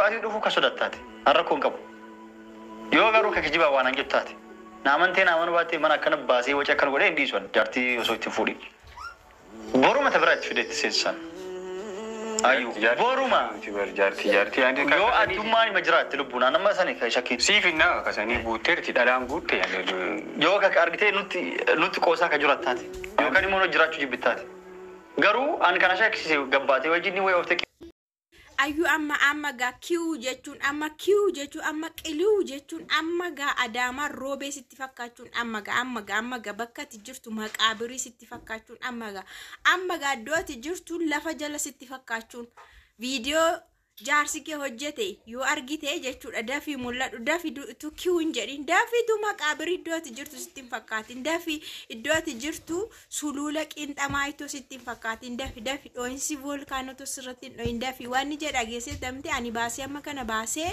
Gabaasii dhufu ka sodattaati. Har'a kun qabu. Yoo garuu ka kijiba waan anjettaati. Naamantee naaman baatee mana akkana baasee waca akkana godhee hin dhiisan jaartii osoo itti fuudhi. Boruma tabiraatti fideetti seensan. Ayu boruma jaartii ande ka yo atumani majraatti lubbuuna nama sani ka shakki sifinna ka sani buuterti dhalaan guutte yo ka argitee nutti qoosaa ka jiraataati yo kan immoo jiraachuu jibbitaati garuu an kana shakkisi gabbaatee wajjin way ofte ayu amma ga kiu jechuun amma qiliu jechuun amma ga adama robe sitti fakkaachuun amma ga bakkatti jirtu maqaabirii sitti fakkaachuun amma ga dooti jirtu lafa jala sitti fakkaachuun video jaarsi kee hojjete yoo argite jechuudha dafi mul'atu dafi tu kiuun jedhin dafi tu maqaabirii dooti jirtu sitti fakkaatin dafi iddooti jirtu sulula qinxamaayito sitti fakkaatin dafi dhoinsi volkaanoto sirratti dhoin dafi waan jedha geesse damte ani baasee amma kana baasee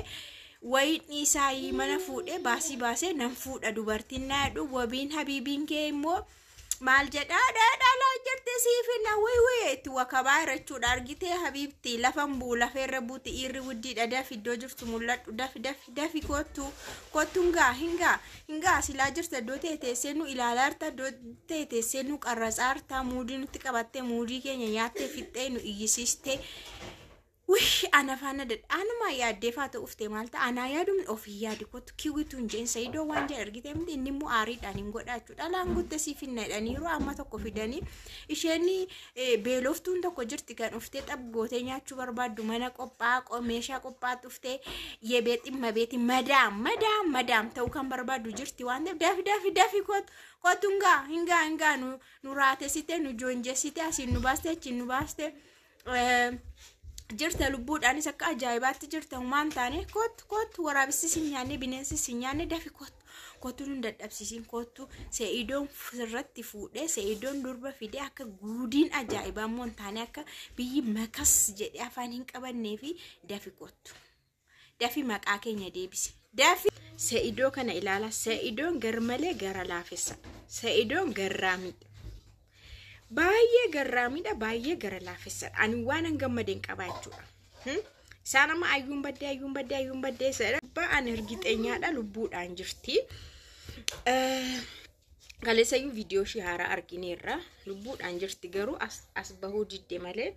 wayni isaayii mana fuudhee baasee nan fuudha dubartiin naadhu wabiin habiibiin kee immoo maal jedhaa dhalaa jirte siifina way itti wakabaa irrachuudha argitee habiibti lafan buu lafeerra buuti irri wuddiidha dafi iddoo jirtu mul'adhu dafi kottuun hingaa silaa jirta iddoo teessee nu ilaalaarta iddoo teessee nu qarratsaarta muudii nutti qabattee muudii keenya nyaattee fixxee nu iyyisiistee wish ana faana anuma yaaddeefaa ta'uuf ta'e maalta ana yaadum ofii yaadi kottu kiwituun jeen sayyidoo waan jedha argitee miti inni immoo aariidhaan hin godhaachu dhalaan gutte siifinnaadhaniiru amma tokko fidanii isheen beeloftuun tokko jirti kan uftee xabgootee nyaachuu barbaaddu mana qophaa meeshaa qophaa tuftee yebee ximma beeti madaam ta'uu kan barbaaddu jirti waan ta'eef dafi kottuun hingaa nu raatessite nu joonjessite asiin nu baaste achiin nu baaste jirta lubbuudhaanis akka ajaa'ibaatti jirta humaan taane kottu waraabessi si nyaanne bineensi si nyaanne dafi kottu nun dadhabsiisin kottu se'idoon sirratti fuudhee se'idoon durba fidee akka guudiin ajaa'ibaa immoo taane akka biyyi makas jedhee afaan hin qabannee fi dafi kottu dafi maqaa keenya deebise dafi se'idoo kana ilaala se'idoon garmalee gara laafessa se'idoon garraamidha. Baay'ee garraamidha baay'ee gara laafessa ani waan gammadeen qabaa jechuudha saanama ayyuun baddee sadha ba'an ergixeenyaadha lubbuudhaan jirti galeessayyuu viidiyoo shii haaraa argineerra lubbuudhaan jirti garuu as bahuu didde malee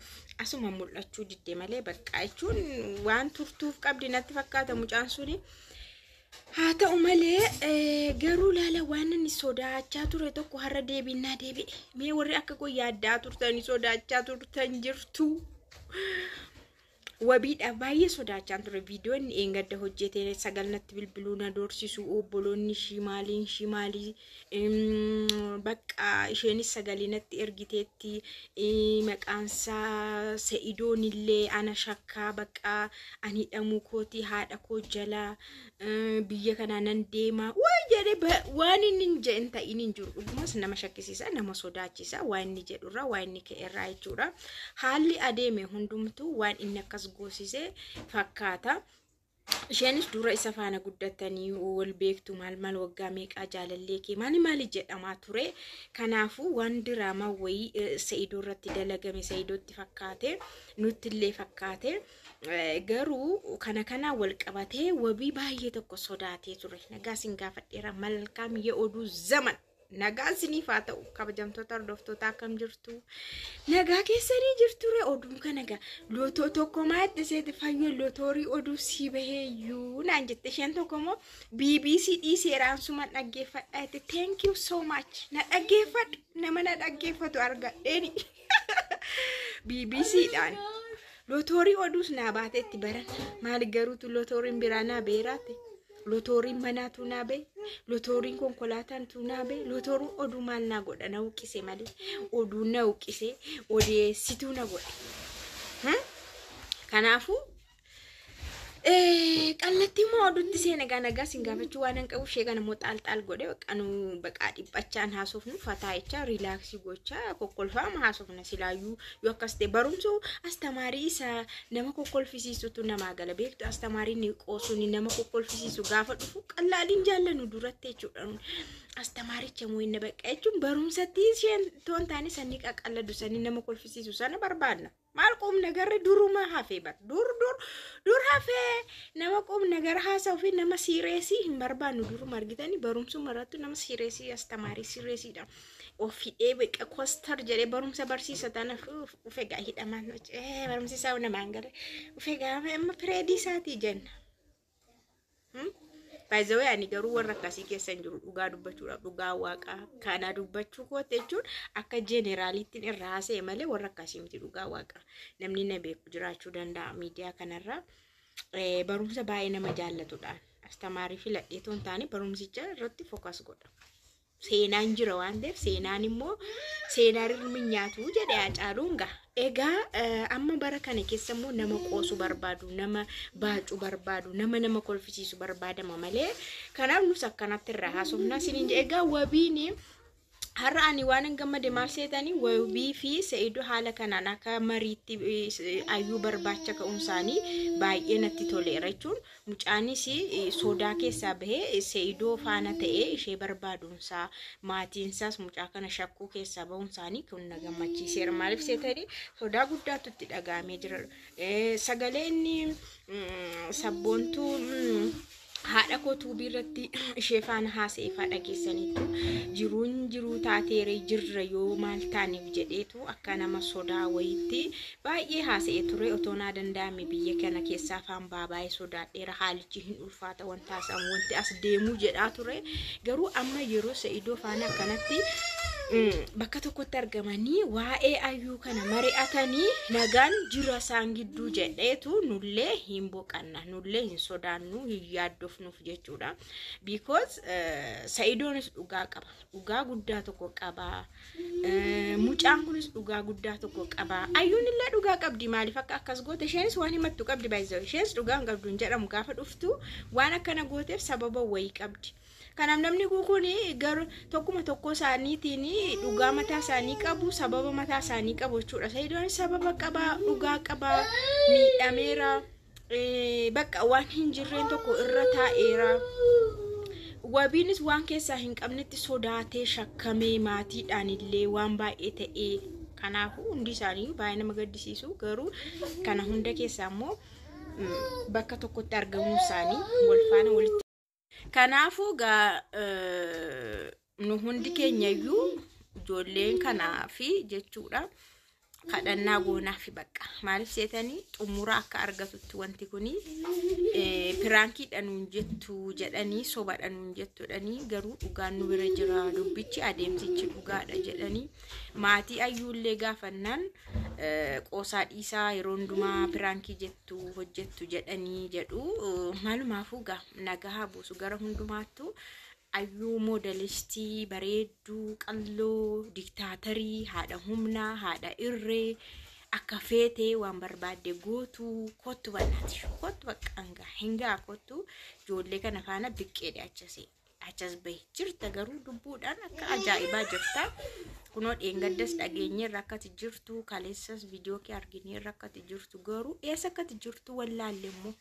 asuma mul'achuu didde malee bakka jechuun waan turtuuf qabdi natti fakkaata mucaan suni haa ta'u malee garuu laala waan inni sodaachaa ture tokko har'a deebinnaa deebi'e mee warri akka koo yaaddaa turtanii sodaachaa turtan jirtu wabiidha baay'ee sodaachaa ture viidiyoon eengadda hojjetee sagalnatti bilbiluu na doorsisu obboloonni shimaalii bakka isheenis sagalinatti ergiteetti maqaansaa se'idoon illee ana shakkaa bakka ani hidhamuu kooti haadha koo jalaa biyya kana nan deema way jedhe waan inni jedhan ta'in hin jiru dhugumas nama shakkisiisa nama sodaachisa waan inni jedhurra waan inni ka'erraa jechuudha haalli adeeme hundumtuu waan inni akkas goosise fakkaata isheenis dura isa faana guddatanii wal beektu maal waggaa meeqaa jaalallee kee maali jedhamaa ture kanaafu waan diraamaa wayii se'idoo irratti dalagame se'idootti fakkaate nutti illee fakkaate garuu kana wal qabatee wabii baay'ee tokko sodaatee ture nagaa sin gaafadheera malkaam ye'oduu zaman nagaa siniif haa ta'u kabajamtoota hordoftoota akkam jirtu nagaa keessanii jirture oduun kana gaa lootoo tokko maatte seeti fayyoo lootorii oduu si baheeyyuu naan jette isheen tokko immoo BBC dhiiseeraan suma dhaggeeffadha jette thank you so much na dhaggeeffadhu nama na dhaggeeffatu argadheeni BBC dhaan lootorii oduus naa baateetti baran maali garuutu lootoriin biraa naa beeraate lootoriin manaa tu naa bee lootoriin konkolaataan tu naa bee lootoriin oduu maal naa godha na uqqise malee oduu na uqqise odeessituu na godhe kanaafuu qallatti moo oduutti seena nagaa sin gaafachuu waan hin qabu sheegana moo xaal godhe qanu baqaa dhiphachaan haasofnu fataayicha riilaaksii gochaa kokkolfaama haasofna silaayyuu yoo akkas ta'e barumsu astamaarii isa nama kokkolfisiisutu nama gala beektu astamaariin qoosuun nama kokkolfisiisu gaafa dhufu qallaaliin jaallannu duratti jechuudha astamaaricha mo'inna bakka jechuun barumsatti isheen toontaani sanni qaqqalladu sanni nama kolfisiisu sana barbaadna. Maal qomna garri duruma hafee bar dur hafee nama qomna gar haasa'u fi nama siireesii hin barbaannu duruma argitanii barumsuma irratti nama siireesii astamaarii siireesiidha. Ofidhee beeqa kostar jedhee barumsa barsiisa tanaaf ufegaa hidhamaan barumsisaa namaan garee ufegaa amma pireedii isaatii jenna. By the way, ani garuu warra akkasii keessa hin jiru dhugaa dubbachuudhaaf dhugaa waaqaa kana dubbachuu koote jechuun akka jeneraaliittiin irraa haasa'e malee warra akkasii miti dhugaa waaqaa namni na beeku jiraachuu danda'a miidiyaa kanarra barumsa baay'ee nama jaallatudhaan astamaarii filadhee toon taane barumsicha irratti fokas godha. Seenaan jira waan ta'eef seenaan immoo seenaa rirmi nyaatu jedhee Hacaaluun ga'a. Egaa amma bara kana keessa immoo nama qoosu barbaadu, nama baacuu barbaadu, nama kolfisiisu barbaadama malee kanaaf nus akkanatti irraa haasofna siniin egaa wabiin har'a ani waan gammade maal seetanii wabii fi Se'idoo haala kanaan akka mariitti ayyuu barbaacha ka'umsaanii baay'ee natti toleera jechuun mucaanis sodaa keessaa bahee Se'idoo faana ta'ee ishee barbaaduunsaa maatiinsaas mucaa kana shakkuu keessaa ba'umsaanii kun na gammachiiseera maaliif seetanii sodaa guddaatu itti dhagahamee jira sagalee inni sabboontuu haadha kootuu birratti ishee faana haasa'ee faadha keessaniitu jiru taateere jirra yoo maal taaneef jedheetu akka nama sodaa wayitti baay'ee haasa'ee ture otoonaa danda'ame biyya kana keessaa afaan baay'ee sodaadheera haalichi hin ulfaata wanta haasamu wanti as deemuu jedhaa ture garuu amma yeroo Se'idoo faana akkanatti bakka tokkotti argamanii waa'ee ayyuu kana mari'atanii nagaan jira isaan gidduu jedheetu nullee hin boqanna nullee hin sodaannu hin yaaddofnuuf jechuudha because Se'idoonis dhugaa qaba dhugaa guddaa tokko qaba mucaan kunis dhugaa guddaa tokko qaba ayyuun illee dhugaa qabdi maaliif akka akkas goote isheenis waan himattu qabdi baay'ee isheenis dhugaa hin qabdu hin jedhamu gaafa dhuftu waan akkana gooteef sababa wayii qabdi. Kanam namni kukuni gar tokkuma tokko isaaniitiin dhugaa mataa isaanii qabu sababa mataa isaanii qabu jechuudha. Se'idoonis sababa qaba dhugaa qaba miidhameera bakka waan hin jirreen tokko irra taa'eera. Wabiinis waan keessaa hin qabnetti sodaatee shakkamee maatiidhaan illee waan baay'ee ta'ee kanaafuu hundi isaanii baay'ee nama gaddisiisu garuu kana hunda keessaa immoo bakka tokkotti argamuun isaanii wal faana walitti Kanaafuu nu hundi keenyayyuu ijoolleen kanaa fi jechuudha kadhannaa goonaa fi bakka maaliif seetanii xumura akka argatutti wanti kuni piraankiidhaan jettu jedhanii sobadhaan jettudhanii garuu dhugaan nu bira jira dubbichi adeemsichi dhugaadha jedhanii maatii ayyuullee gaafannaan qoosaa dhiisaa yeroo hundumaa piraankii jettu hojjettu jedhanii jedhu maalumaafuu nagaa buusu gara hundumaattu ayyuu modelistii bareedduu qalloo diktaatarii haadha humnaa haadha irree akka feetee waan barbaadde gootu kottu bannaati kottu baqqanga hingaa kottu ijoollee kana faana biqqeedhe achas bahe jirta garuu dubbuudhaan akka ajaa'ibaa jirta kunoo dheengaddas dhageenyeerra akkati jirtu kaleessas viidiyoo kee argineerra akkati jirtu garuu eessa akkati jirtu wallaalle immoo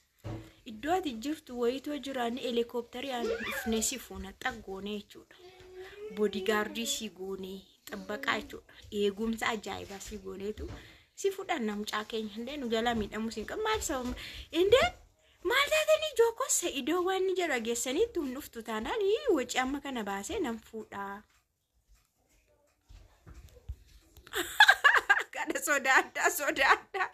iddoo ati jirtu wayitoo jiraan helikooppitariin dhufnee si fuuna xaggoonee jechuudha. Boodigaardii si goonee xabbaqaa jechuudha. Eegumsa ajaa'ibaa si gooneetu si fudhanna mucaa keenya hundee nu jala miidhamuu siin qabu maal sababa indee maal taatanii jookoo Se'idoo waan ni jala geessaniitti hin dhuftu taanaan wacii amma kana baasee nan fuudhaa. Kana sodaadhaa.